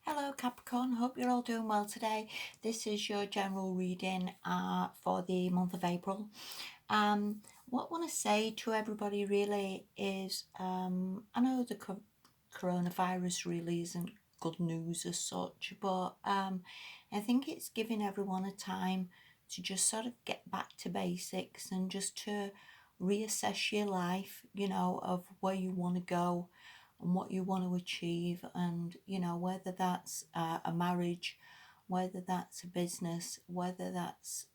Hello Capricorn, hope you're all doing well today. This is your general reading for the month of April. What I want to say to everybody really is I know the coronavirus really isn't good news as such, but I think it's giving everyone a time to just sort of get back to basics and just to reassess your life, of where you want to go and what you want to achieve, and whether that's a marriage, whether that's a business, whether that's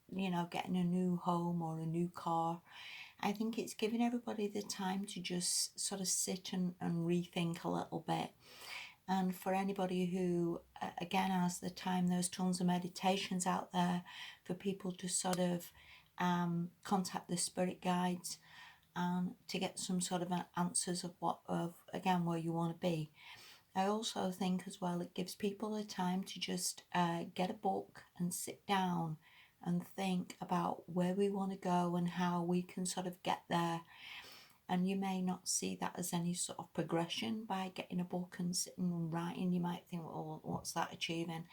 getting a new home or a new car. I think it's giving everybody the time to just sort of sit and rethink a little bit. And for anybody who again has the time, there's tons of meditations out there for people to sort of contact the spirit guides and to get some sort of answers of again where you want to be. I also think as well it gives people a time to just get a book and sit down and think about where we want to go and how we can sort of get there. And you may not see that as any sort of progression by getting a book and sitting and writing. You might think, well, what's that achieving?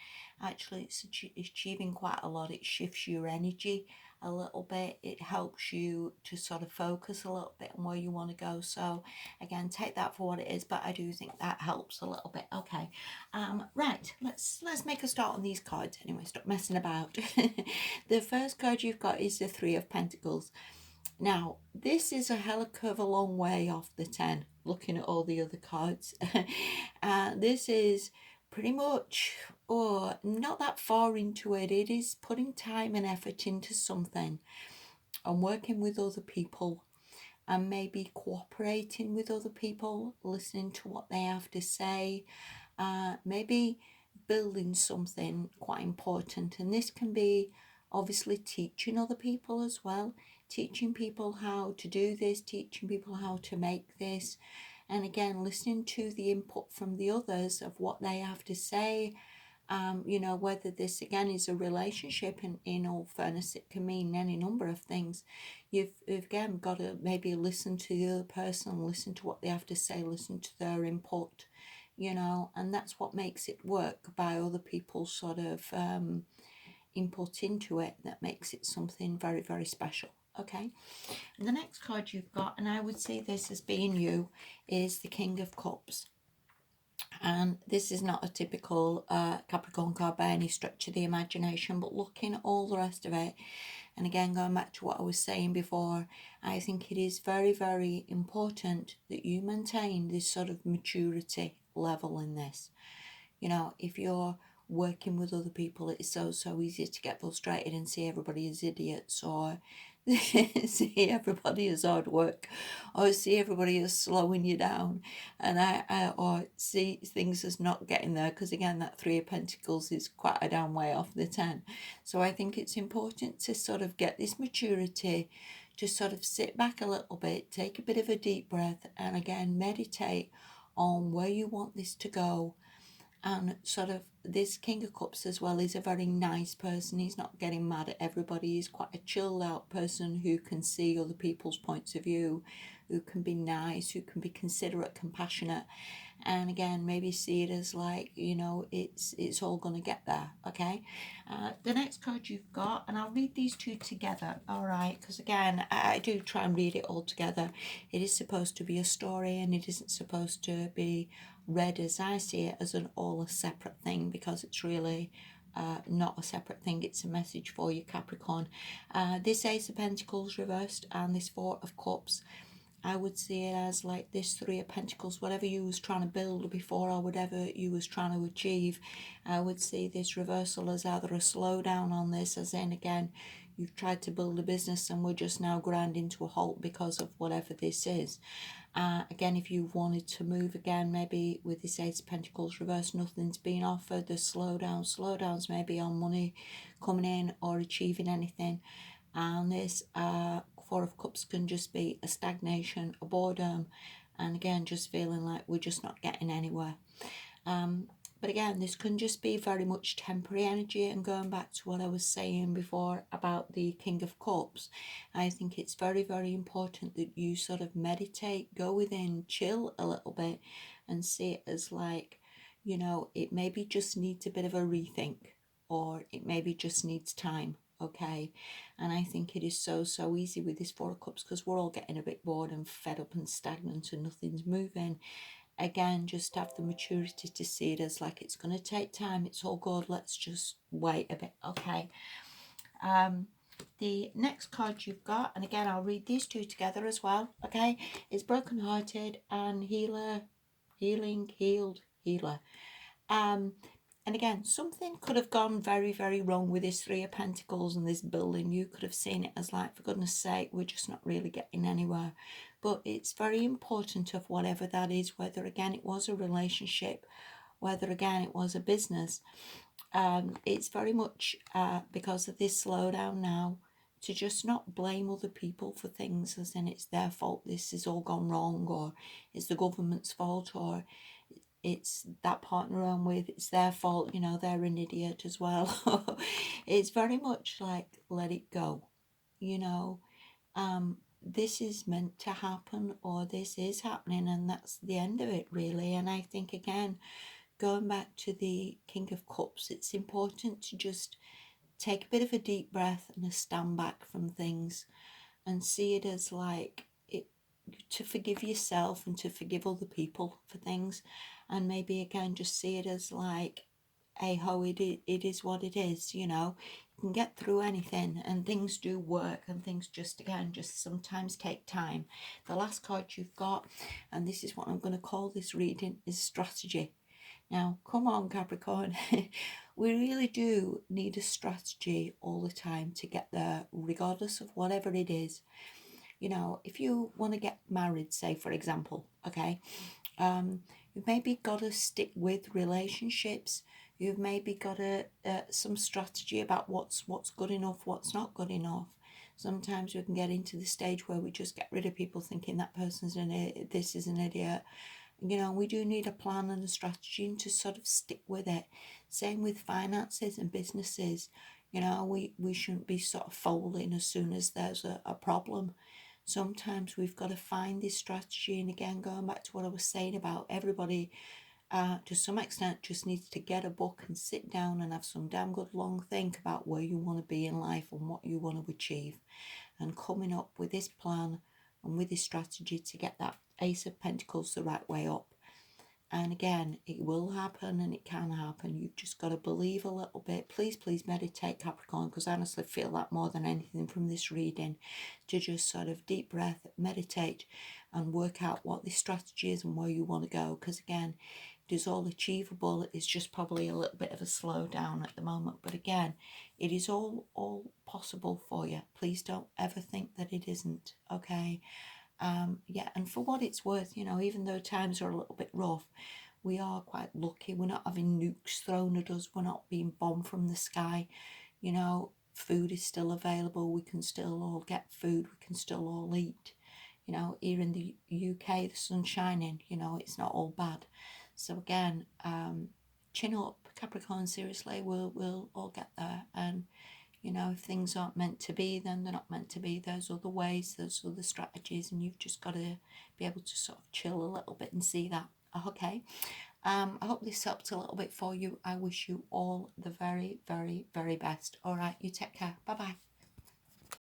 Actually, it's achieving quite a lot. It shifts your energy a little bit. It helps you to sort of focus a little bit on where you want to go. So again, take that for what it is, but I do think that helps a little bit. Okay, right. Let's make a start on these cards anyway. Stop messing about. The first card you've got is the Three of Pentacles. Now, this is a hell of a long way off the 10, looking at all the other cards. This is pretty much, or not that far into it. It is putting time and effort into something and working with other people and maybe cooperating with other people, listening to what they have to say, maybe building something quite important. And this can be obviously teaching other people as well, teaching people how to do this, teaching people how to make this. And again, listening to the input from the others of what they have to say. Whether this again is a relationship, and in all fairness, it can mean any number of things. You've again got to maybe listen to the other person, listen to what they have to say, listen to their input, and that's what makes it work, by other people's sort of input into it, that makes it something very, very special. Okay, and the next card you've got, and I would see this as being you, is the King of Cups. And this is not a typical Capricorn card by any stretch of the imagination, but looking at all the rest of it, and again going back to what I was saying before, I think it is very, very important that you maintain this sort of maturity level in this. If you're working with other people, it's so easy to get frustrated and see everybody as idiots, or see everybody as hard work, or see everybody as slowing you down, and or see things as not getting there, because again that Three of Pentacles is quite a down way off the 10. So I think it's important to sort of get this maturity, to sort of sit back a little bit, take a bit of a deep breath, and again meditate on where you want this to go. And sort of this King of Cups as well is a very nice person. He's not getting mad at everybody. He's quite a chilled out person who can see other people's points of view, who can be nice, who can be considerate, compassionate, and again maybe see it as like, it's all going to get there. Okay, the next card you've got, and I'll read these two together, all right, because again I do try and read it all together. It is supposed to be a story, and it isn't supposed to be read as I see it as a separate thing, because it's really not a separate thing. It's a message for you, Capricorn. This Ace of Pentacles reversed and this Four of Cups, I would see it as like this Three of Pentacles, whatever you was trying to build before or whatever you was trying to achieve. I would see this reversal as either a slowdown on this, as in again you've tried to build a business and we're just now grinding to a halt because of whatever this is. Again, if you wanted to move again, maybe with this Ace of Pentacles reverse, nothing's been offered. The slowdowns maybe on money coming in or achieving anything. And this Four of Cups can just be a stagnation, a boredom, and again just feeling like we're just not getting anywhere. But again, this can just be very much temporary energy. And going back to what I was saying before about the King of Cups, I think it's very, very important that you sort of meditate, go within, chill a little bit, and see it as like, You know, it maybe just needs a bit of a rethink, or it maybe just needs time. Okay. And I think it is so easy with this Four of Cups because we're all getting a bit bored and fed up and stagnant and nothing's moving. Again, just have the maturity to see it as like it's going to take time. It's all good. Let's just wait a bit. Okay. The next card you've got, and again, I'll read these two together as well. Okay. Is brokenhearted and healer, healing, healed, healer. Um, and again, something could have gone very wrong with this Three of Pentacles and this building. You could have seen it as like, for goodness sake, we're just not really getting anywhere. But it's very important of whatever that is, whether again it was a relationship, whether again it was a business. It's very much because of this slowdown now, to just not blame other people for things as in it's their fault, this has all gone wrong, or it's the government's fault, or it's that partner I'm with, it's their fault, you know, they're an idiot as well. It's very much like, let it go, you know. This is meant to happen, or this is happening, and that's the end of it, really. And I think, again, going back to the King of Cups, it's important to just take a bit of a deep breath and a stand back from things and see it as like it, to forgive yourself and to forgive other people for things, and maybe again just see it as like, hey ho, it is what it is, you know. You can get through anything, and things do work, and things just again just sometimes take time. The last card you've got, and this is what I'm going to call this reading, is strategy. Now, come on, Capricorn. We really do need a strategy all the time to get there, regardless of whatever it is. You know, if you want to get married, say, for example, okay, you've maybe got to stick with relationships. You've maybe got to some strategy about what's good enough, what's not good enough. Sometimes we can get into the stage where we just get rid of people thinking that person's an idiot, this is an idiot. You know, we do need a plan and a strategy and to sort of stick with it. Same with finances and businesses. You know, we shouldn't be sort of folding as soon as there's a problem. Sometimes we've got to find this strategy. And again, going back to what I was saying about everybody, to some extent, just needs to get a book and sit down and have some damn good long think about where you want to be in life and what you want to achieve, and coming up with this plan and with this strategy to get that Ace of Pentacles the right way up. And again, it will happen and it can happen. You've just got to believe a little bit. Please meditate, Capricorn, because I honestly feel that more than anything from this reading, to just sort of deep breath, meditate, and work out what this strategy is and where you want to go. Because again, it is all achievable. It's just probably a little bit of a slowdown at the moment. But again, it is all possible for you. Please don't ever think that it isn't, okay? Yeah, and for what it's worth, you know, even though times are a little bit rough, we are quite lucky. We're not having nukes thrown at us. We're not being bombed from the sky. You know, food is still available. We can still all get food. We can still all eat. You know, here in the UK, the sun's shining. You know, it's not all bad. So again, chin up, Capricorn. Seriously, we'll all get there. And you know, if things aren't meant to be, then they're not meant to be. There's other ways, there's other strategies, and you've just got to be able to sort of chill a little bit and see that. Okay. I hope this helped a little bit for you. I wish you all the very best. All right, you take care. Bye bye.